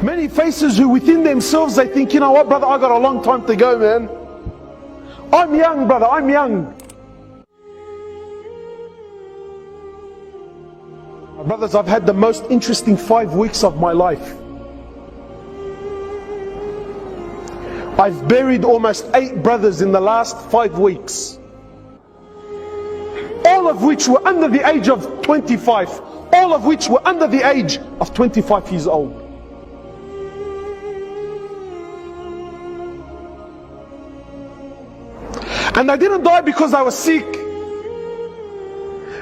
Many faces who within themselves they think, you know what brother, I got a long time to go, man. I'm young brother, I'm young. Brothers, I've had the most interesting 5 weeks of my life. I've buried almost 8 brothers in the last 5 weeks. All of which were under the age of 25. All of which were under the age of 25 years old. And they didn't die because they were sick.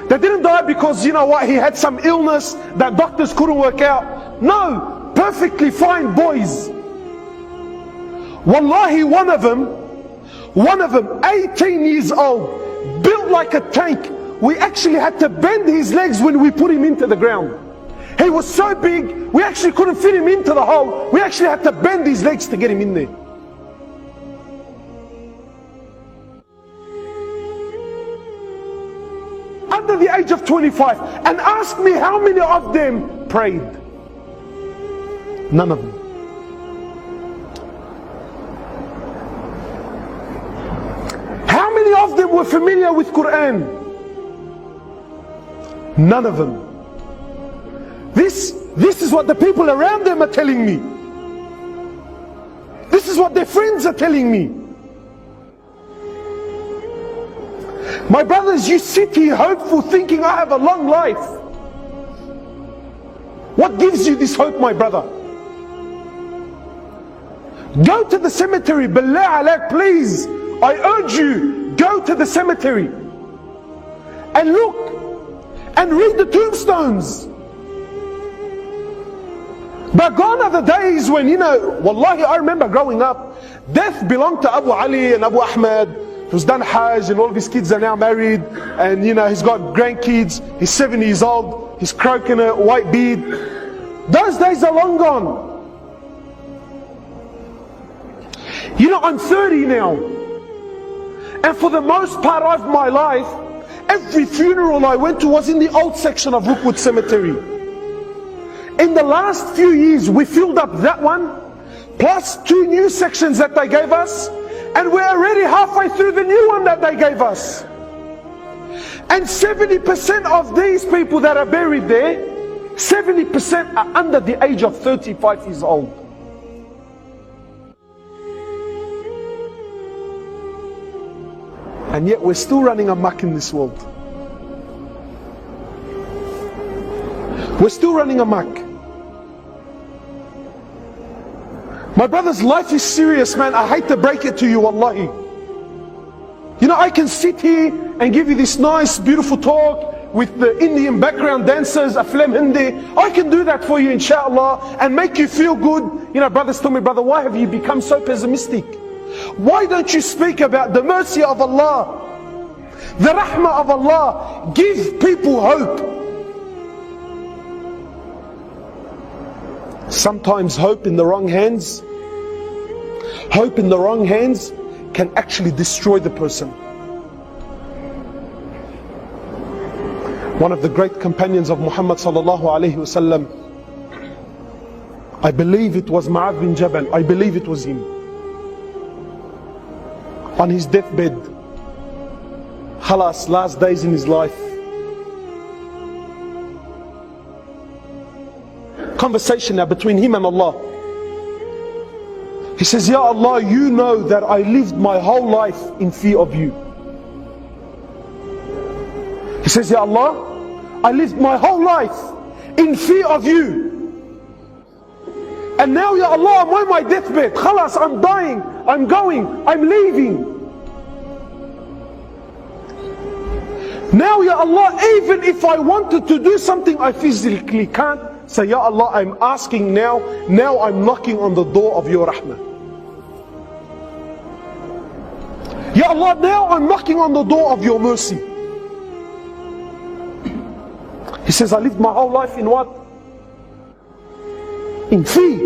They didn't die because, you know what, he had some illness that doctors couldn't work out. No, perfectly fine boys. Wallahi, one of them, 18 years old, built like a tank. We actually had to bend his legs when we put him into the ground. He was so big, we actually couldn't fit him into the hole. We actually had to bend his legs to get him in there. Under the age of 25. And ask me how many of them prayed. None of them. How many of them were familiar with Quran? None of them. This is what the people around them are telling me. This is what their friends are telling me. My brothers, you sit here hopeful thinking I have a long life. What gives you this hope, my brother? Go to the cemetery, billah alaik, please. I urge you, go to the cemetery and look and read the tombstones. But gone are the days when, you know, wallahi, I remember growing up, death belonged to Abu Ali and Abu Ahmed, who's done Hajj, and all of his kids are now married, and you know, he's got grandkids, he's 70 years old, he's croaking a white beard. Those days are long gone. You know, I'm 30 now, and for the most part of my life, every funeral I went to was in the old section of Rookwood Cemetery. In the last few years, we filled up that one, plus 2 new sections that they gave us, and we're already halfway through the new one that they gave us. And 70% of these people that are buried there, 70% are under the age of 35 years old. And yet we're still running amok in this world. We're still running amok. My brothers, life is serious, man. I hate to break it to you, wallahi. You know, I can sit here and give you this nice, beautiful talk with the Indian background dancers, Aflam Hindi. I can do that for you, inshallah, and make you feel good. You know, brothers tell me, brother, why have you become so pessimistic? Why don't you speak about the mercy of Allah, the rahmah of Allah? Give people hope. Sometimes hope in the wrong hands, can actually destroy the person. One of the great companions of Muhammad sallallahu alaihi wasallam, I believe it was Mu'adh bin Jabal, I believe it was him, on his deathbed, khalas, last days in his life, conversation now between him and Allah. He says, Ya Allah, you know that I lived my whole life in fear of you. He says, Ya Allah, I lived my whole life in fear of you. And now, Ya Allah, I'm on my deathbed. Khalas, I'm dying, I'm going, I'm leaving. Now, Ya Allah, even if I wanted to do something, I physically can't. So, Ya Allah, I'm asking now I'm knocking on the door of your rahmah. Ya Allah, now I'm knocking on the door of your mercy. He says, I lived my whole life in what? In fear.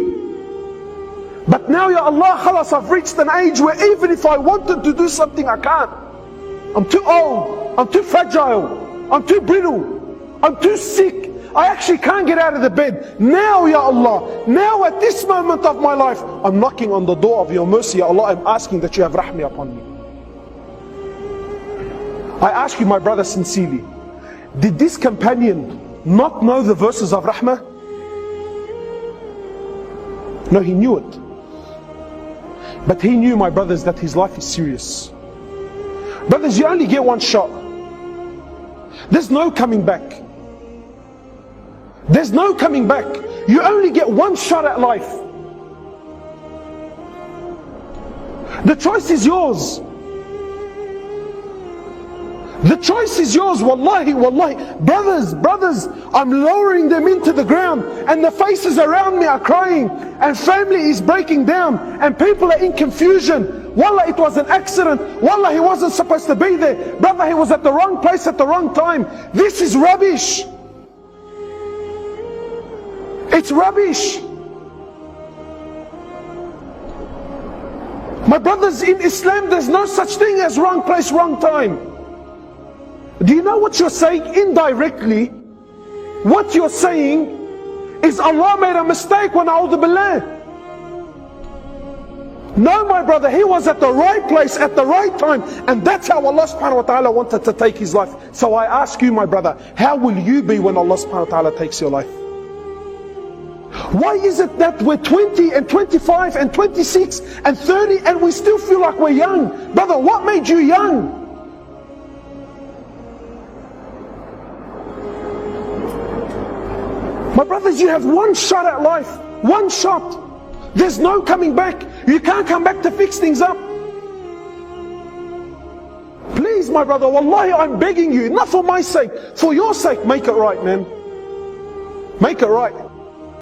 But now, Ya Allah, khalas, I've reached an age where even if I wanted to do something, I can't. I'm too old, I'm too fragile, I'm too brittle, I'm too sick, I actually can't get out of the bed. Now, Ya Allah, now at this moment of my life, I'm knocking on the door of your mercy, Ya Allah. I'm asking that you have rahmi upon me. I ask you, my brother, sincerely, did this companion not know the verses of rahmah? No, he knew it. But he knew, my brothers, that his life is serious. Brothers, you only get one shot. There's no coming back. There's no coming back. You only get one shot at life. The choice is yours. The choice is yours, wallahi, wallahi. Brothers, I'm lowering them into the ground, and the faces around me are crying, and family is breaking down, and people are in confusion. Wallah, it was an accident. Wallah, he wasn't supposed to be there. Brother, he was at the wrong place at the wrong time. This is rubbish. It's rubbish. My brothers, in Islam, there's no such thing as wrong place, wrong time. Do you know what you're saying indirectly? What you're saying is Allah made a mistake when A'udhu Billah. No, my brother, he was at the right place at the right time, and that's how Allah subhanahu wa ta'ala wanted to take his life. So I ask you, my brother, how will you be when Allah subhanahu wa ta'ala takes your life? Why is it that we're 20 and 25 and 26 and 30 and we still feel like we're young? Brother, what made you young? My brothers, you have one shot at life. One shot. There's no coming back. You can't come back to fix things up. Please, my brother, wallahi, I'm begging you, not for my sake, for your sake, make it right, man. Make it right.